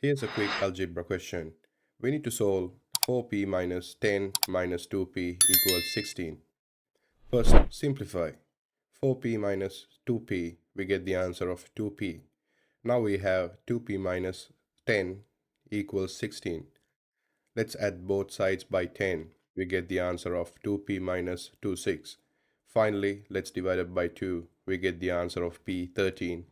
Here's a quick algebra question. We need to solve 4p minus 10 minus 2p equals 16. First, simplify. 4p minus 2p, we get the answer of 2p. Now we have 2p minus 10 equals 16. Let's add both sides by 10. We get the answer of 2p minus 26. Finally, let's divide it by 2. We get the answer of p 13.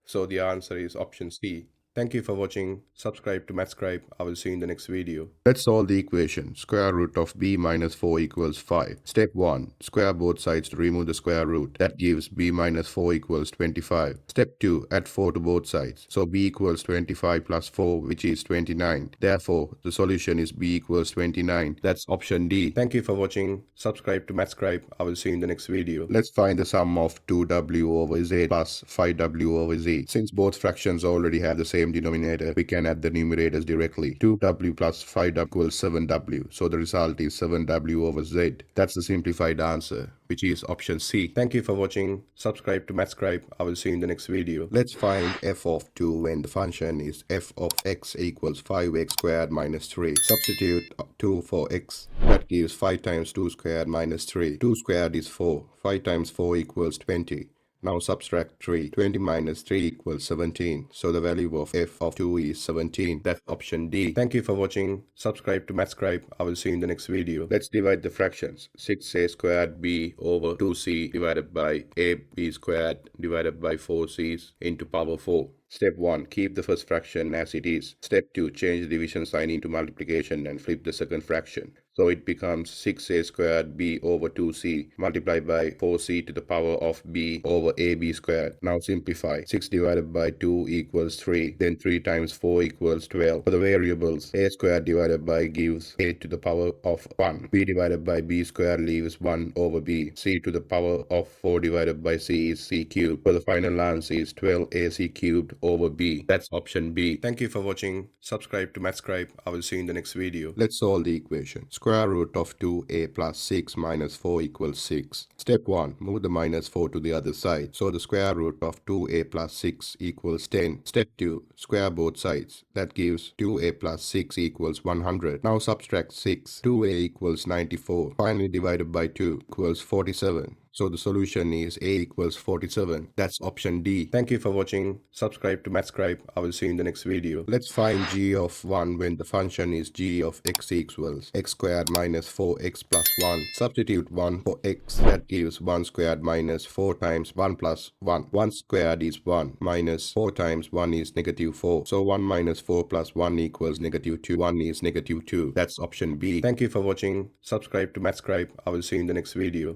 So the answer is option C. Thank you for watching. Subscribe to Scribe. I will see you in the next video. Let's solve the equation. Square root of b minus 4 equals 5. Step 1. Square both sides to remove the square root. That gives b minus 4 equals 25. Step 2. Add 4 to both sides. So b equals 25 plus 4, which is 29. Therefore, the solution is b equals 29. That's option D. Thank you for watching. Subscribe to Scribe. I will see you in the next video. Let's find the sum of 2w over z plus 5w over z. Since both fractions already have the same denominator, we can add the numerators directly. 2w plus 5w equals 7w. So the result is 7w over z. That's the simplified answer, which is option C. Thank you for watching. Subscribe to Scribe. I will see you in the next video. Let's find f of 2 when the function is f of x equals 5x squared minus 3. Substitute 2 for x. That gives 5 times 2 squared minus 3. 2 squared is 4. 5 times 4 equals 20. Now subtract 3. 20 minus 3 equals 17. So the value of f of 2 is 17. That's option D. Thank you for watching. Subscribe to Scribe. I will see you in the next video. Let's divide the fractions. 6a squared b over 2c divided by ab squared divided by 4c into power 4. Step 1. Keep the first fraction as it is. Step 2. Change the division sign into multiplication and flip the second fraction. So it becomes 6a squared b over 2c multiplied by 4c to the power of b over ab squared. Now simplify. 6 divided by 2 equals 3. Then 3 times 4 equals 12. For the variables, a squared divided by gives a to the power of 1. b divided by b squared leaves 1 over b. c to the power of 4 divided by c is c cubed. For the final answer is 12ac cubed over b. That's option B. Thank you for watching. Subscribe to Scribe. I will see you in the next video. Let's solve the equation. Square root of 2a plus 6 minus 4 equals 6. Step 1. Move the minus 4 to the other side. So the square root of 2a plus 6 equals 10. Step 2. Square both sides. That gives 2a plus 6 equals 100. Now subtract 6. 2a equals 94. Finally divided by 2 equals 47. So the solution is a equals 47. That's option D. Thank you for watching. Subscribe to Scribe. I will see you in the next video. Let's find g of 1 when the function is g of x equals x squared minus 4x plus 1. Substitute 1 for x. That gives 1 squared minus 4 times 1 plus 1. 1 squared is 1 minus 4 times 1 is negative 4. So 1 minus 4 plus 1 equals negative 2. 1 is negative 2. That's option B. Thank you for watching. Subscribe to Scribe. I will see you in the next video.